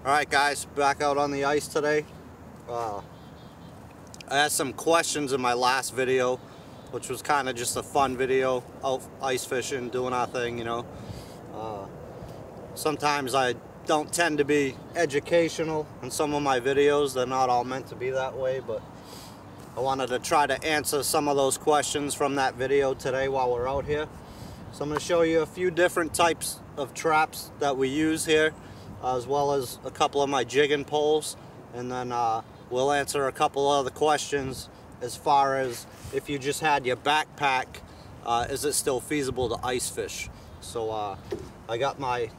Alright guys, back out on the ice today. I had some questions in my last video, which was kind of just a fun video, out ice fishing, doing our thing, you know. Sometimes I don't tend to be educational in some of my videos. They're not all meant to be that way, but I wanted to try to answer some of those questions from that video today while we're out here. So I'm going to show you a few different types of traps that we use here, as well as a couple of my jigging poles, and then we'll answer a couple other questions as far as if you just had your backpack, is it still feasible to ice fish? So I got my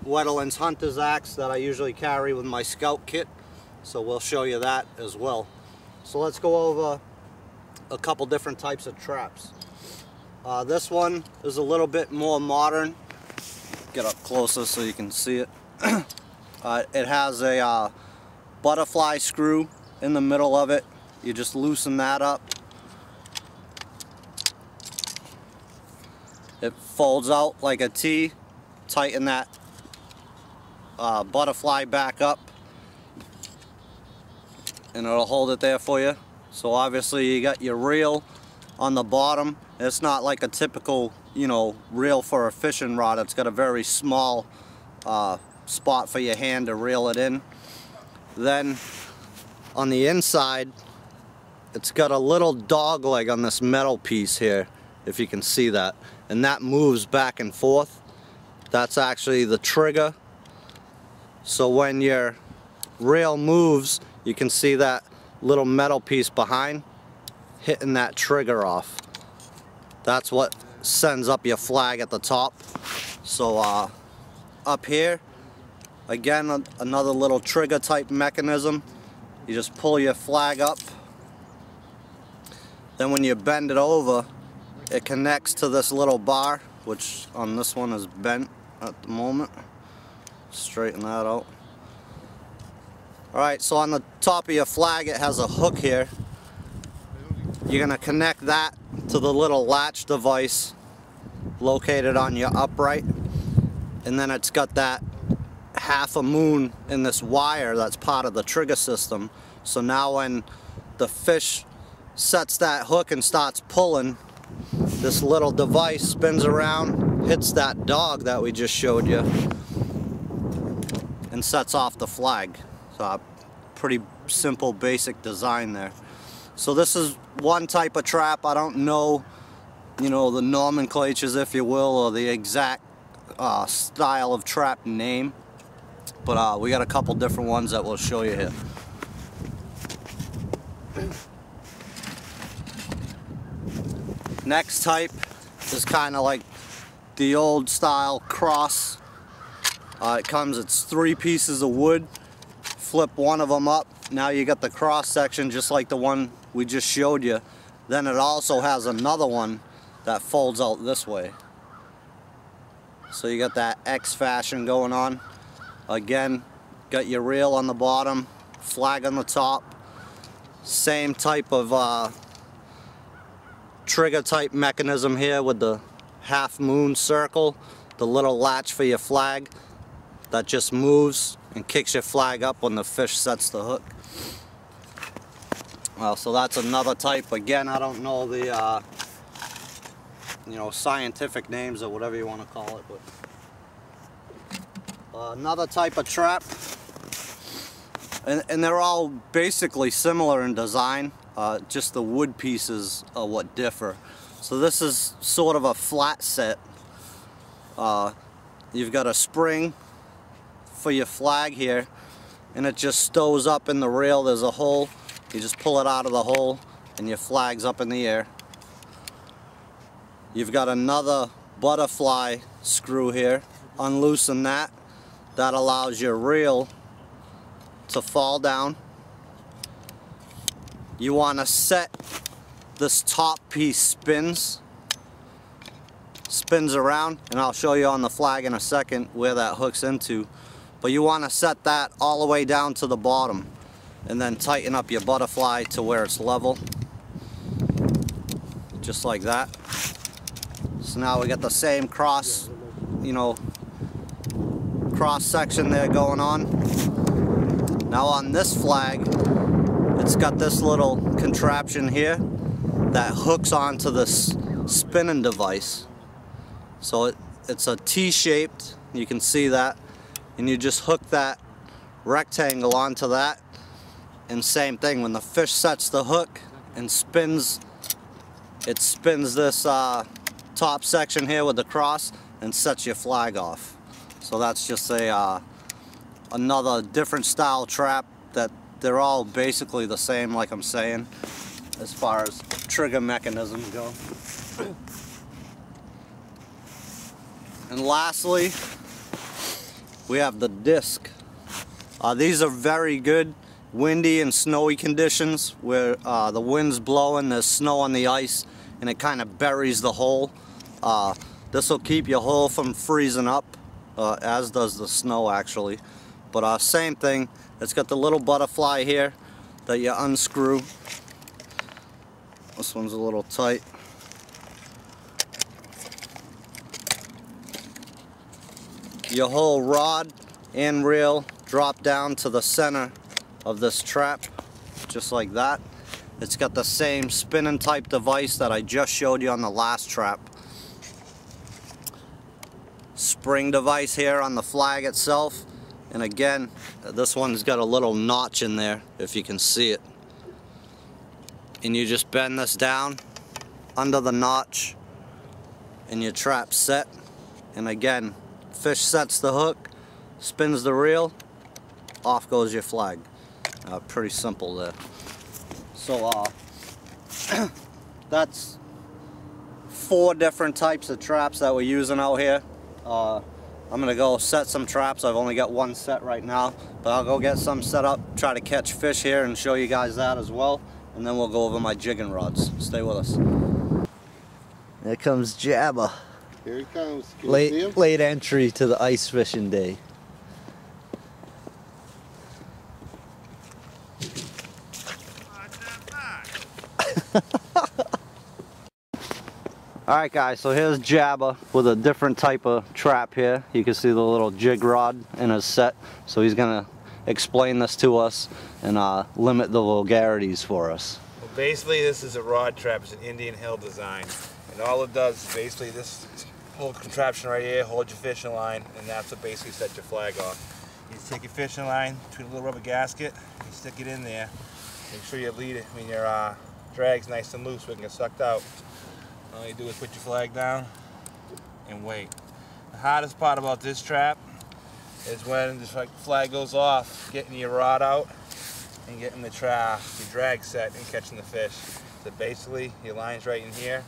Wetlands Hunter's Axe that I usually carry with my scout kit, so we'll show you that as well. So let's go over a couple different types of traps. This one is a little bit more modern. Get up closer so you can see it. It has a butterfly screw in the middle of it. You just loosen that up. It folds out like a T. Tighten that butterfly back up, and it'll hold it there for you. So obviously you got your reel on the bottom. It's not like a typical, you know, reel for a fishing rod. It's got a very small spot for your hand to reel it in. Then on the inside, it's got a little dog leg on this metal piece here, if you can see that, and that moves back and forth. That's actually the trigger. So when your reel moves, you can see that little metal piece behind hitting that trigger off. That's what sends up your flag at the top. So up here, again, another little trigger type mechanism. You just pull your flag up. Then when you bend it over, it connects to this little bar, which on this one is bent at the moment. Straighten that out. Alright, so on the top of your flag it has a hook here. You're going to connect that to the little latch device located on your upright, and then it's got that half a moon in this wire that's part of the trigger system. So now when the fish sets that hook and starts pulling, this little device spins around, hits that dog that we just showed you, and sets off the flag. So pretty simple basic design there. So this is one type of trap. I don't know, you know, the nomenclatures, if you will, or the exact style of trap name, but we got a couple different ones that we'll show you here. Next type is kind of like the old style cross. It's 3 pieces of wood. Flip one of them up. Now you got the cross section just like the one we just showed you. Then it also has another one that folds out this way. So you got that X fashion going on. Again, got your reel on the bottom, flag on the top. Same type of trigger type mechanism here with the half moon circle, the little latch for your flag that just moves and kicks your flag up when the fish sets the hook. Well, so that's another type. Again, I don't know the you know, scientific names or whatever you want to call it, but another type of trap, and they're all basically similar in design. Just the wood pieces are what differ. So this is sort of a flat set. You've got a spring for your flag here, and it just stows up in the reel. There's a hole. You just pull it out of the hole and your flag's up in the air. You've got another butterfly screw here. Unloosen that. That allows your reel to fall down. You want to set this top piece spins around, and I'll show you on the flag in a second where that hooks into. But you want to set that all the way down to the bottom, and then tighten up your butterfly to where it's level, just like that. So now we got the same cross, you know, cross section there going on. Now on this flag, it's got this little contraption here that hooks onto this spinning device. So it's a T-shaped, you can see that, and you just hook that rectangle onto that, and same thing, when the fish sets the hook and spins, it spins this top section here with the cross and sets your flag off. So that's just a another different style trap that they're all basically the same, like I'm saying, as far as trigger mechanisms go. And lastly, we have the disc. These are very good windy and snowy conditions where the wind's blowing, there's snow on the ice, and it kind of buries the hole. This will keep your hole from freezing up, as does the snow actually. But same thing, it's got the little butterfly here that you unscrew. This one's a little tight. Your whole rod and reel drop down to the center of this trap, just like that. It's got the same spinning type device that I just showed you on the last trap. Spring device here on the flag itself, and again, this one's got a little notch in there, if you can see it. And you just bend this down under the notch and your trap's set. And again, fish sets the hook, spins the reel, off goes your flag. Pretty simple there. So that's 4 different types of traps that we're using out here. I'm gonna go set some traps. I've only got 1 set right now, but I'll go get some set up, try to catch fish here and show you guys that as well, and then we'll go over my jigging rods. Stay with us. There comes Jabba. Here he comes. Can you see him? Late entry to the ice fishing day. Alright guys, so here's Jabba with a different type of trap here. You can see the little jig rod in his set. So he's going to explain this to us and limit the vulgarities for us. Well, basically this is a rod trap. It's an Indian Hill design. And all it does is basically this whole contraption right here, hold your fishing line, and that's what basically sets your flag off. You just take your fishing line between a little rubber gasket, you stick it in there. Make sure you lead it when your drag's nice and loose so it can get sucked out. All you do is put your flag down and wait. The hardest part about this trap is when the flag goes off, getting your rod out and getting the your drag set and catching the fish. So basically, your line's right in here.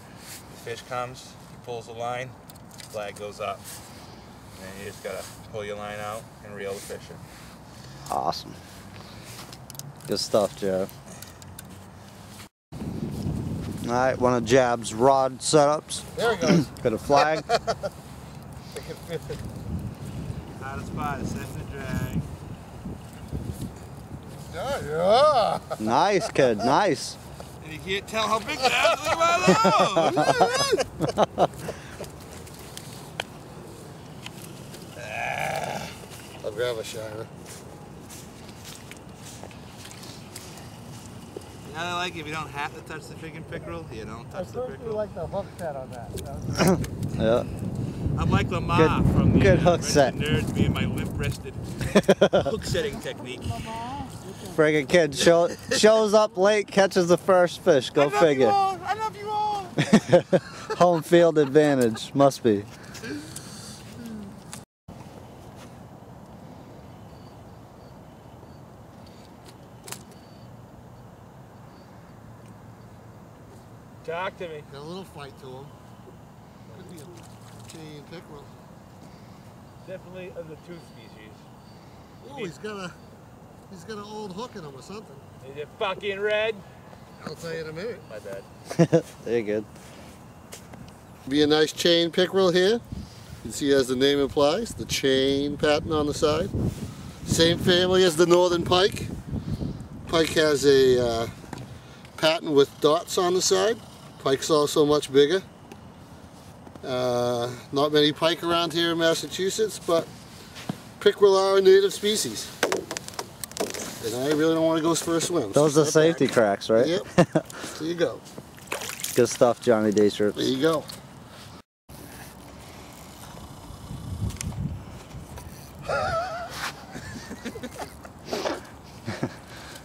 The fish comes, he pulls the line, the flag goes up. And then you just gotta pull your line out and reel the fish in. Awesome. Good stuff, Jeff. Alright, one of Jab's rod setups. There he goes. Got a flag. Hottest spot is setting the drag. Yeah. Nice, kid. Nice. And you can't tell how big that is. Look at my nose. I'll grab a shiner. I like if you don't have to touch the freaking pickerel, you don't touch the pickerel. I like the hook set on that. Yeah. I'm like Lamar from the good hook set. Nerds, me and my limp-wristed hook setting technique. Friggin' kid shows up late, catches the first fish. Go figure. I love you all. Home field advantage. Must be. Talk to me. Got a little fight to him. Could be a Canadian pickerel. Definitely of the 2 species. Oh, he's got an old hook in him or something. Is it fucking red? I'll tell you in a minute. My bad. There you go. Be a nice chain pickerel here. You can see as the name implies, the chain pattern on the side. Same family as the northern pike. Pike has a pattern with dots on the side. Pike's also much bigger. Not many pike around here in Massachusetts, but pickerel are a native species. and I really don't want to go for a swim. Those So are step safety back. cracks, right? Yep. There you go. Good stuff, Johnny Day Strips. There you go.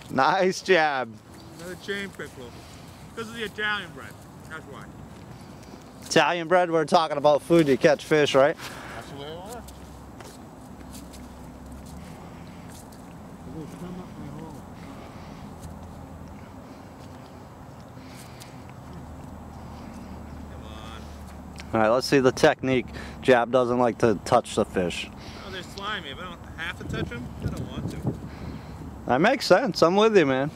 Nice jab. Another chain pickle. This is the Italian bread. That's why. Italian bread, we're talking about food to catch fish, right? That's the way it works. Come on. Alright, let's see the technique. Jab doesn't like to touch the fish. Oh, they're slimy. If I don't have to touch them, I don't want to. That makes sense. I'm with you, man.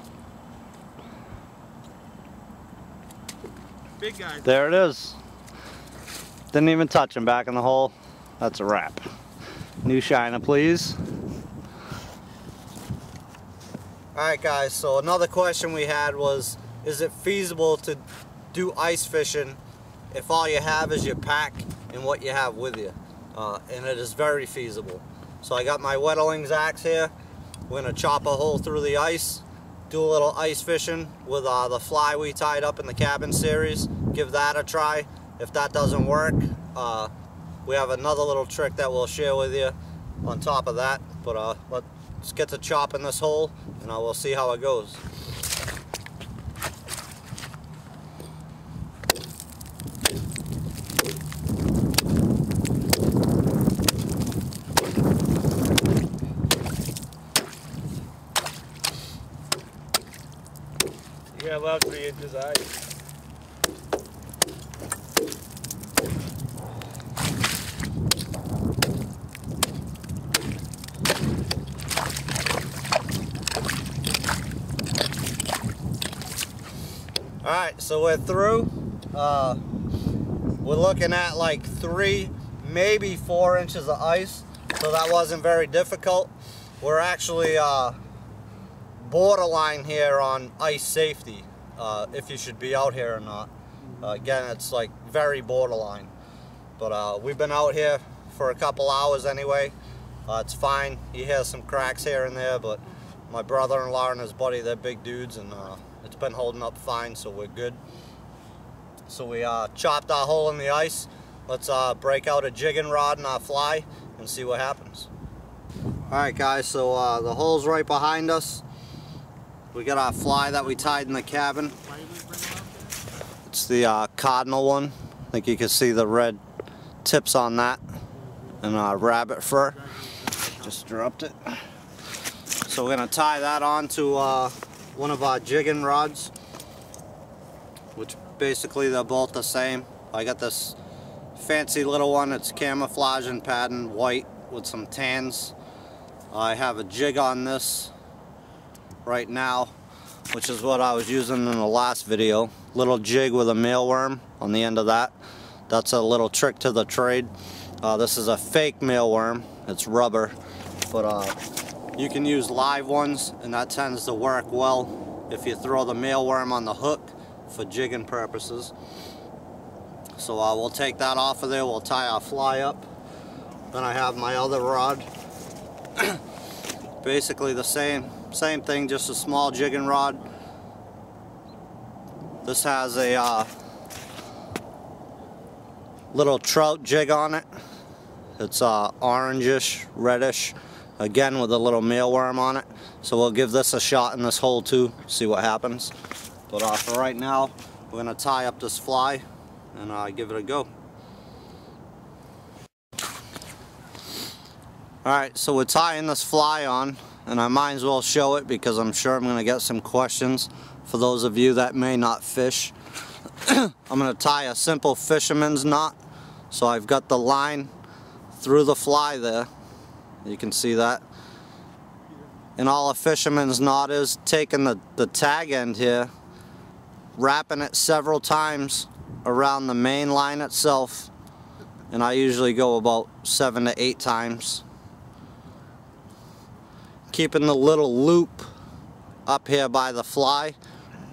Big guys. There it is. Didn't even touch him. Back in the hole. That's a wrap. New shiner, please. Alright guys, so another question we had was, is it feasible to do ice fishing if all you have is your pack and what you have with you? And it is very feasible. So I got my Wetterling's axe here. We're going to chop a hole through the ice, do a little ice fishing with the fly we tied up in the cabin series. Give that a try. If that doesn't work, we have another little trick that we'll share with you on top of that. But let's get to chopping this hole and we'll see how it goes. You got about 3 inches ice. Alright, so we're through. We're looking at like 3, maybe 4 inches of ice, so that wasn't very difficult. We're actually borderline here on ice safety, if you should be out here or not. Again, it's like very borderline. But we've been out here for a couple hours anyway. It's fine. You hear some cracks here and there, but my brother-in-law and his buddy, they're big dudes, and it's been holding up fine, so we're good. So we chopped our hole in the ice. Let's break out a jigging rod and our fly and see what happens. Alright guys, so the hole's right behind us. We got our fly that we tied in the cabin. It's the cardinal one. I think you can see the red tips on that. And rabbit fur. Just dropped it. So we're going to tie that onto one of our jigging rods, which basically they're both the same. I got this fancy little one. It's camouflage and pattern white with some tans. I have a jig on this right now, which is what I was using in the last video. Little jig with a mealworm on the end of that. That's a little trick to the trade. This is a fake mealworm. It's rubber, but you can use live ones, and that tends to work well if you throw the mealworm on the hook for jigging purposes. So we'll take that off of there. We'll tie our fly up. Then I have my other rod. Basically the same thing, just a small jigging rod. This has a little trout jig on it. It's orangish, reddish, again with a little mealworm on it. So we'll give this a shot in this hole too, see what happens. But for right now, we're going to tie up this fly and give it a go. Alright, so we're tying this fly on, and I might as well show it because I'm sure I'm going to get some questions for those of you that may not fish. I'm going to tie a simple fisherman's knot. So I've got the line through the fly there. You can see that. And all a fisherman's knot is taking the tag end here, wrapping it several times around the main line itself. And I usually go about 7 to 8 times. Keeping the little loop up here by the fly,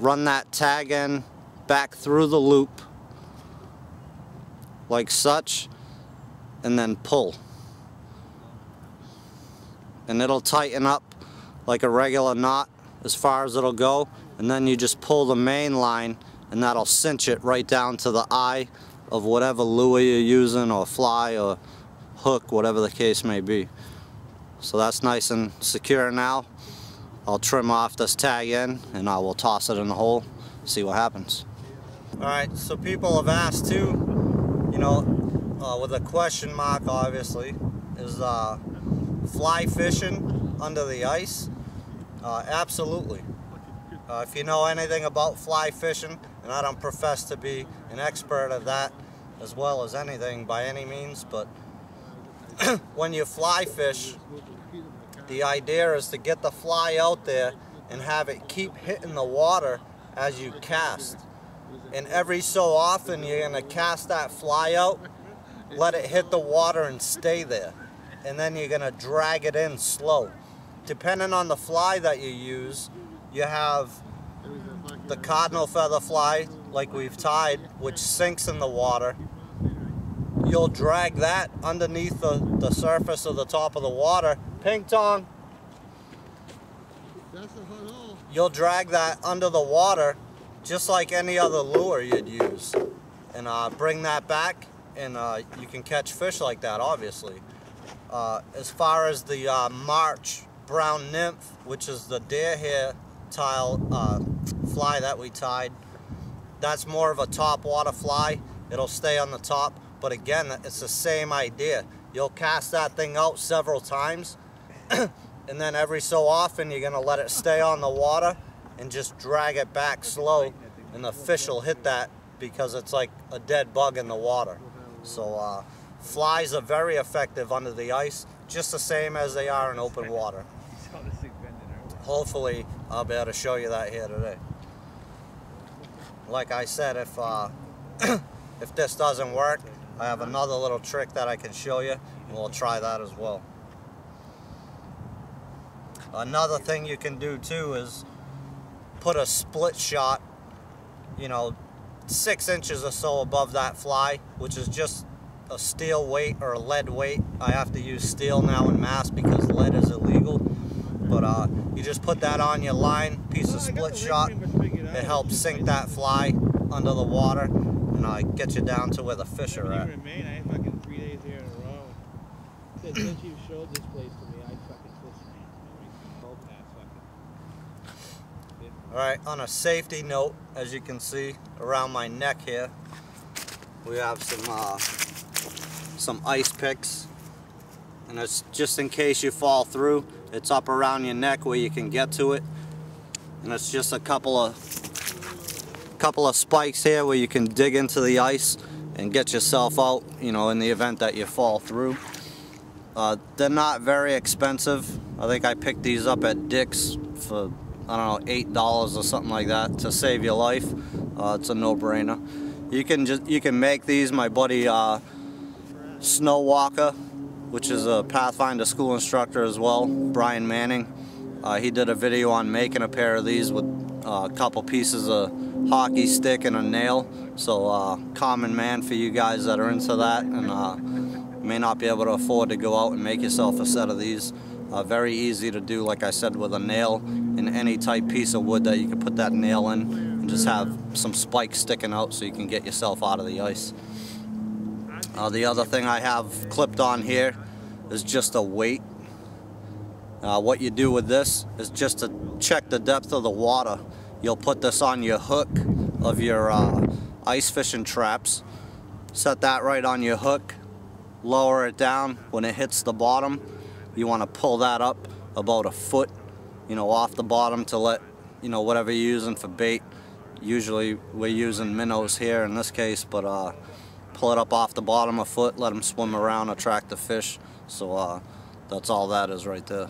run that tag end back through the loop like such, and then pull, and it'll tighten up like a regular knot as far as it'll go, and then you just pull the main line and that'll cinch it right down to the eye of whatever lure you're using, or fly or hook, whatever the case may be. So that's nice and secure now. I'll trim off this tag end and I will toss it in the hole, see what happens. Alright, so people have asked too, you know, with a question mark obviously, is fly fishing under the ice? Absolutely. If you know anything about fly fishing, and I don't profess to be an expert at that as well as anything by any means, but when you fly fish, the idea is to get the fly out there and have it keep hitting the water as you cast. And every so often you're going to cast that fly out, let it hit the water and stay there. And then you're going to drag it in slow. Depending on the fly that you use, you have the cardinal feather fly, like we've tied, which sinks in the water. You'll drag that underneath the surface of the top of the water. Ping tong. You'll drag that under the water just like any other lure you'd use. And bring that back, and you can catch fish like that, obviously. As far as the March brown nymph, which is the deer hair tile fly that we tied, that's more of a top water fly. It'll stay on the top, but again, it's the same idea. You'll cast that thing out several times and then every so often you're going to let it stay on the water and just drag it back slow, and the fish will hit that because it's like a dead bug in the water. So flies are very effective under the ice, just the same as they are in open water. Hopefully I'll be able to show you that here today. Like I said, if if this doesn't work, I have another little trick that I can show you, and we'll try that as well. Another thing you can do too is put a split shot, you know, 6 inches or so above that fly, which is just a steel weight or a lead weight. I have to use steel now in Mass because lead is illegal. But you just put that on your line, piece of split shot. It helps sink that fly under the water, and get you down to where the fish are at. I had fucking 3 days here in a row. Since you showed this place to me, I fucking fish, man. Alright, on a safety note, as you can see around my neck here, we have some ice picks. And it's just in case you fall through. It's up around your neck where you can get to it. And it's just a couple of spikes here where you can dig into the ice and get yourself out, you know, in the event that you fall through. They're not very expensive. I think I picked these up at Dick's for, I don't know, $8 or something like that to save your life. It's a no-brainer. You can make these. My buddy Snow Walker, which is a Pathfinder school instructor as well, Brian Manning, he did a video on making a pair of these with a couple pieces of hockey stick and a nail. So common man for you guys that are into that and may not be able to afford to go out and make yourself a set of these. Very easy to do, like I said, with a nail and any type piece of wood that you can put that nail in, and just have some spikes sticking out so you can get yourself out of the ice. The other thing I have clipped on here is just a weight. What you do with this is just to check the depth of the water. You'll put this on your hook of your ice fishing traps. Set that right on your hook. Lower it down. When it hits the bottom, you want to pull that up about a foot, you know, off the bottom to let, you know, whatever you're using for bait. Usually we're using minnows here in this case, but pull it up off the bottom a foot, let them swim around, attract the fish. So that's all that is right there.